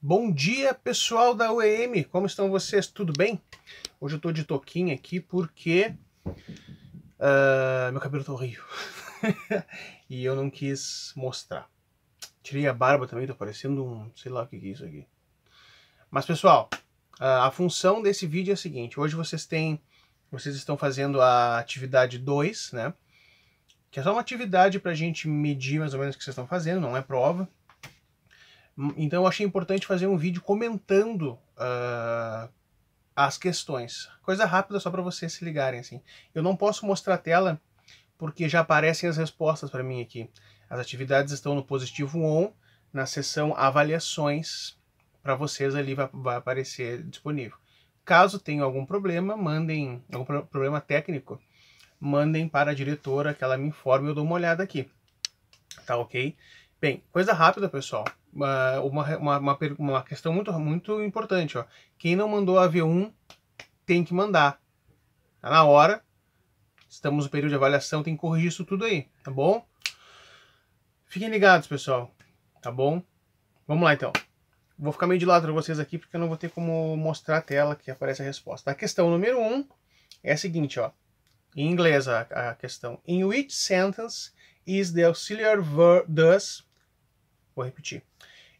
Bom dia, pessoal da UEM, como estão vocês? Tudo bem? Hoje eu tô de toquinha aqui porque meu cabelo tá horrível e eu não quis mostrar. Tirei a barba também, tô parecendo um... sei lá o que é isso aqui. Mas, pessoal, a função desse vídeo é a seguinte. Hoje vocês estão fazendo a atividade 2, né? Que é só uma atividade pra gente medir mais ou menos o que vocês estão fazendo, não é prova. Então eu achei importante fazer um vídeo comentando as questões. Coisa rápida só para vocês se ligarem, assim. Eu não posso mostrar a tela porque já aparecem as respostas para mim aqui. As atividades estão no positivo on, na seção avaliações, para vocês ali vai aparecer disponível. Caso tenha algum problema, algum problema técnico, mandem para a diretora que ela me informe e eu dou uma olhada aqui. Tá ok? Bem, coisa rápida, pessoal. Uma questão muito importante, ó. Quem não mandou a V1 tem que mandar. Tá na hora. Estamos no período de avaliação, tem que corrigir isso tudo aí, tá bom? Fiquem ligados, pessoal. Tá bom? Vamos lá, então. Vou ficar meio de lado para vocês aqui, porque eu não vou ter como mostrar a tela que aparece a resposta. A questão número 1 é a seguinte, ó. Em inglês a questão. In which sentence is the auxiliary verb thus... Vou repetir.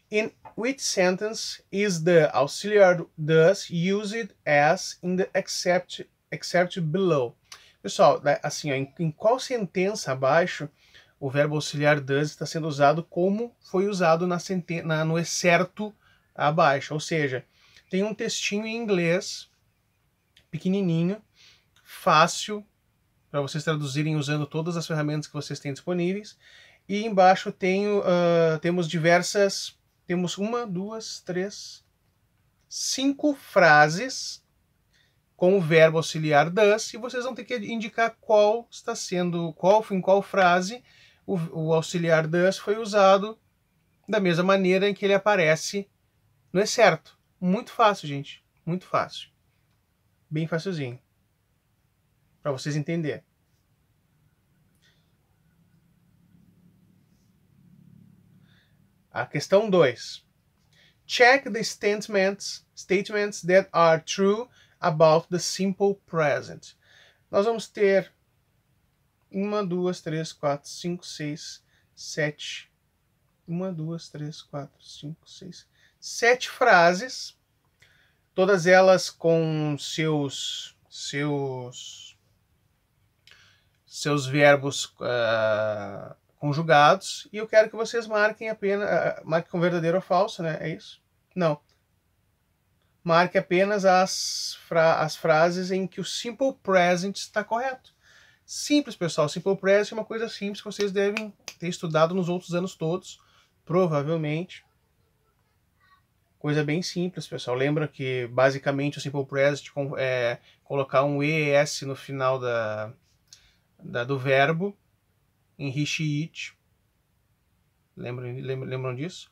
In which sentence is the auxiliary thus used as in the excerpt below? Pessoal, assim, ó, em qual sentença abaixo o verbo auxiliar thus está sendo usado como foi usado no excerto abaixo? Ou seja, tem um textinho em inglês, pequenininho, fácil, para vocês traduzirem usando todas as ferramentas que vocês têm disponíveis. E embaixo temos temos 1, 2, 3, 5 frases com o verbo auxiliar thus, e vocês vão ter que indicar em qual frase o auxiliar thus foi usado da mesma maneira em que ele aparece no excerto. Muito fácil, gente. Muito fácil. Bem facilzinho. Para vocês entenderem. A questão 2. Check the statements that are true about the simple present. Nós vamos ter 1, 2, 3, 4, 5, 6, 7. 1, 2, 3, 4, 5, 6. 7 frases, todas elas com seus verbos conjugados, e eu quero que vocês marquem com verdadeiro ou falso, né? É isso? Não. Marque apenas as frases em que o simple present está correto. Simples, pessoal. Simple present é uma coisa simples que vocês devem ter estudado nos outros anos todos, provavelmente. Coisa bem simples, pessoal. Lembra que, basicamente, o simple present é colocar um ES no final do verbo, em he, she, it. Lembram disso?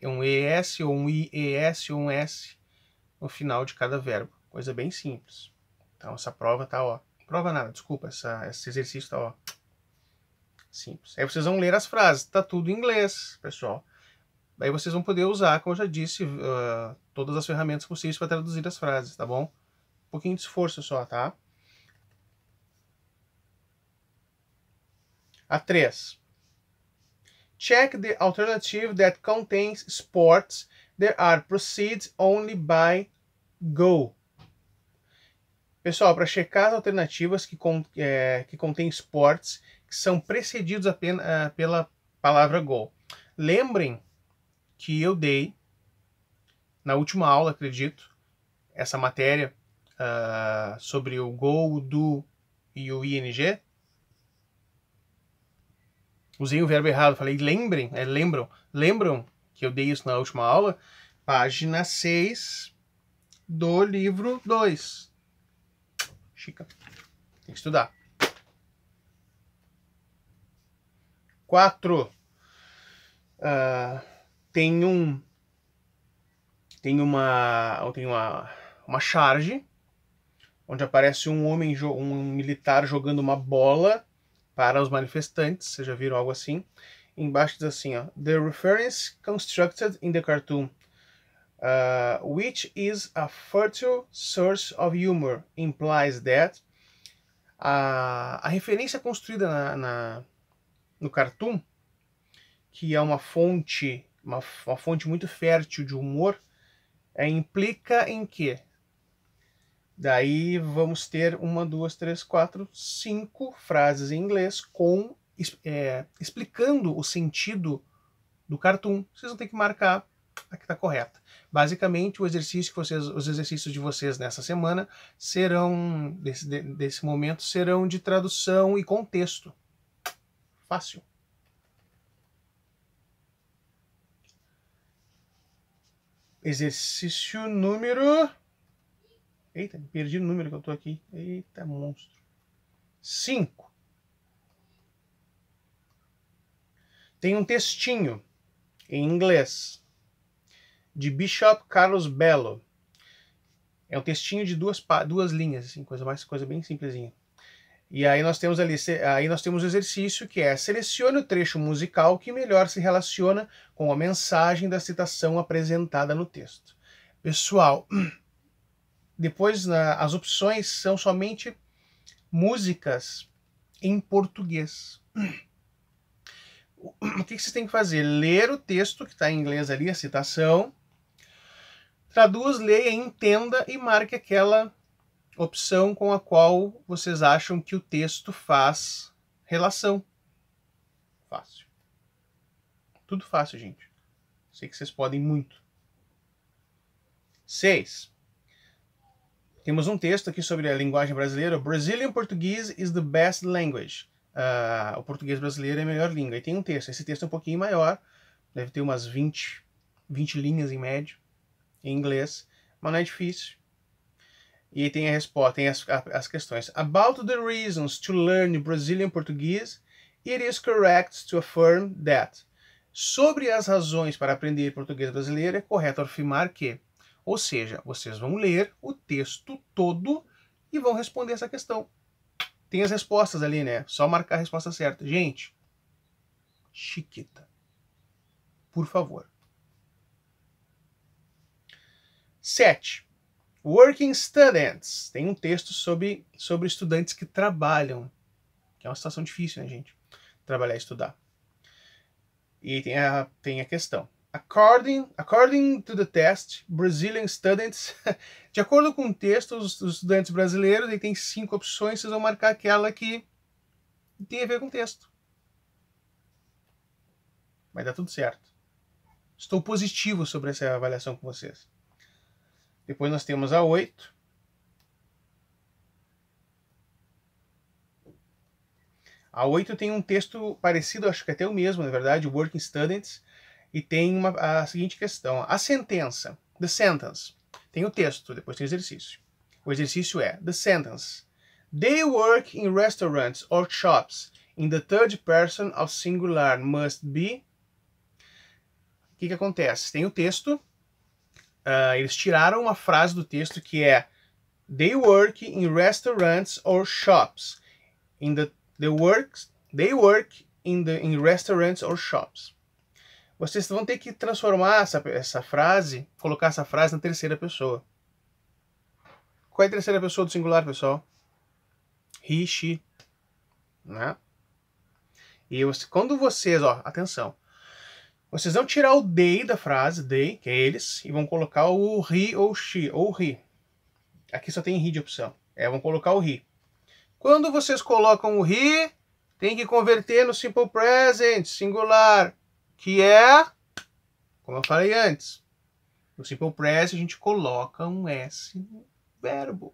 Um ES ou um IES ou um S no final de cada verbo. Coisa bem simples. Então essa prova tá, ó. Prova nada, desculpa, esse exercício tá, ó. Simples. Aí vocês vão ler as frases. Tá tudo em inglês, pessoal. Aí vocês vão poder usar, como eu já disse, todas as ferramentas possíveis para traduzir as frases, tá bom? Um pouquinho de esforço só, tá? A 3. Check the alternative that contains sports that are preceded only by go. Pessoal, para checar as alternativas que contêm sports que são precedidos apenas pela palavra go. Lembrem que eu dei, na última aula, acredito, essa matéria sobre o go, o do e o ing. Usei o verbo errado, falei lembram que eu dei isso na última aula? Página 6 do livro 2. Chica. Tem que estudar. 4. Tem uma charge onde aparece um militar jogando uma bola para os manifestantes. Vocês já viram algo assim? Embaixo diz assim, ó, the reference constructed in the cartoon which is a fertile source of humor, implies that a referência construída no cartoon, que é uma fonte muito fértil de humor, implica em que? Daí vamos ter 1, 2, 3, 4, 5 frases em inglês explicando o sentido do cartoon. Vocês vão ter que marcar a que está correta. Basicamente, os exercícios de vocês nessa semana serão, desse momento, serão de tradução e contexto. Fácil. Exercício número... Eita, perdi o número que eu tô aqui. Eita, monstro. 5. Tem um textinho em inglês de Bishop Carlos Bello. É um textinho de duas linhas, assim, coisa bem simplesinha. E aí nós temos o exercício que é: selecione o trecho musical que melhor se relaciona com a mensagem da citação apresentada no texto. Pessoal, depois as opções são somente músicas em português. O que vocês têm que fazer? Ler o texto que está em inglês ali, a citação, traduz, leia, entenda e marque aquela opção com a qual vocês acham que o texto faz relação. Fácil. Tudo fácil, gente. Sei que vocês podem muito. 6. Temos um texto aqui sobre a linguagem brasileira. Brazilian Portuguese is the best language. O português brasileiro é a melhor língua. E tem um texto. Esse texto é um pouquinho maior. Deve ter umas 20 linhas em média, em inglês. Mas não é difícil. E tem a resposta, tem as questões. About the reasons to learn Brazilian Portuguese, it is correct to affirm that. Sobre as razões para aprender português brasileiro, é correto afirmar que. Ou seja, vocês vão ler o texto todo e vão responder essa questão. Tem as respostas ali, né? Só marcar a resposta certa. Gente, chiquita. Por favor. 7. Working Students. Tem um texto sobre estudantes que trabalham. Que é uma situação difícil, né, gente? Trabalhar e estudar. E tem a questão. According to the test, Brazilian students... De acordo com o texto, os estudantes brasileiros, aí tem 5 opções, vocês vão marcar aquela que tem a ver com o texto. Vai dar tudo certo. Estou positivo sobre essa avaliação com vocês. Depois nós temos a 8. A 8 tem um texto parecido, acho que até o mesmo, na verdade, Working Students, e tem a seguinte questão. A sentença, the sentence, tem o texto, depois tem o exercício. O exercício é, the sentence. They work in restaurants or shops. In the third person of singular must be... O que acontece? Tem o texto, eles tiraram uma frase do texto que é they work in restaurants or shops. They work in restaurants or shops. Vocês vão ter que transformar essa frase, colocar essa frase na terceira pessoa. Qual é a terceira pessoa do singular, pessoal? He, she. Né? E quando vocês, atenção, vocês vão tirar o they da frase, they, que é eles, e vão colocar o he ou she, ou he. Aqui só tem he de opção. Vão colocar o he. Quando vocês colocam o he, tem que converter no simple present, singular, que é, como eu falei antes, no simple present a gente coloca um S no verbo.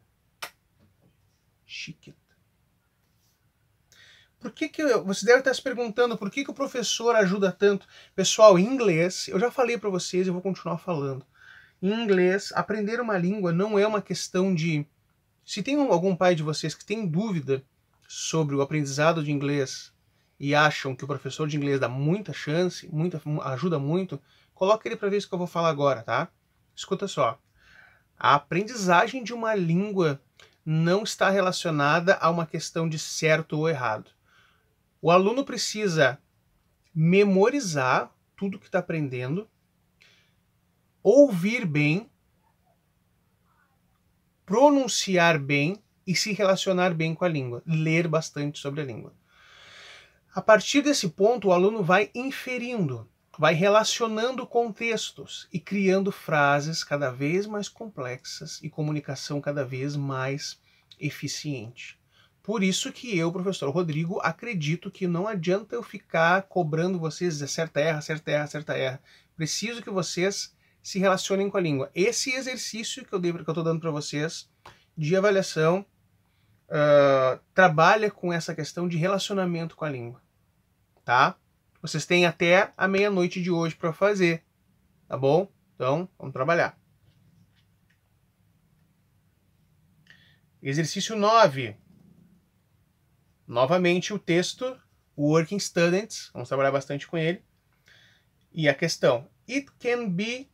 Chiquita. Você deve estar se perguntando por que o professor ajuda tanto. Pessoal, em inglês, eu já falei para vocês e vou continuar falando. Em inglês, aprender uma língua não é uma questão de... Se tem algum pai de vocês que tem dúvida sobre o aprendizado de inglês e acham que o professor de inglês dá muita chance, ajuda muito, coloca ele para ver isso que eu vou falar agora, tá? Escuta só. A aprendizagem de uma língua não está relacionada a uma questão de certo ou errado. O aluno precisa memorizar tudo que está aprendendo, ouvir bem, pronunciar bem e se relacionar bem com a língua, ler bastante sobre a língua. A partir desse ponto, o aluno vai inferindo, vai relacionando contextos e criando frases cada vez mais complexas e comunicação cada vez mais eficiente. Por isso que eu, professor Rodrigo, acredito que não adianta eu ficar cobrando vocês acerta, erra, acerta, erra, acerta, erra. Preciso que vocês se relacionem com a língua. Esse exercício que eu estou dando para vocês de avaliação trabalha com essa questão de relacionamento com a língua, tá? Vocês têm até a meia-noite de hoje para fazer, tá bom? Então, vamos trabalhar. Exercício 9. Novamente o texto, Working Students, vamos trabalhar bastante com ele. E a questão, it can be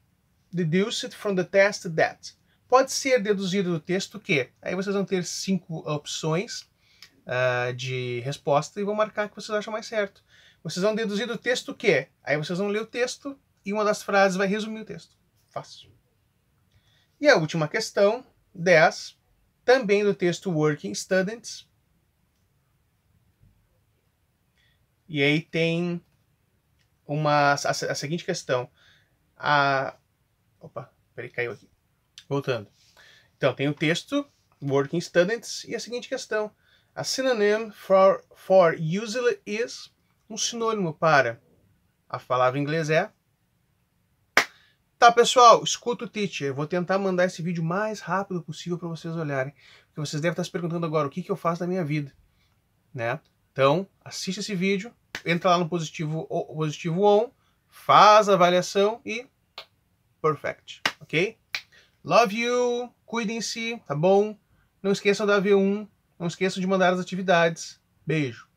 deduced from the test that. Pode ser deduzido do texto que. Aí vocês vão ter 5 opções de resposta e vão marcar que vocês acham mais certo. Vocês vão deduzir do texto que. Aí vocês vão ler o texto e uma das frases vai resumir o texto. Fácil. E a última questão, 10, também do texto Working Students. E aí tem a seguinte questão. Opa, peraí, caiu aqui. Voltando. Então, tem o texto, Working Students, e a seguinte questão. A synonym for usually is, um sinônimo para a palavra em inglês é. Tá, pessoal, escuta o teacher. Eu vou tentar mandar esse vídeo o mais rápido possível para vocês olharem. Porque vocês devem estar se perguntando agora o que eu faço da minha vida, né? Então, assiste esse vídeo, entra lá no positivo on, faz a avaliação e perfect, ok? Love you, cuidem-se, tá bom? Não esqueçam da V1, não esqueçam de mandar as atividades. Beijo.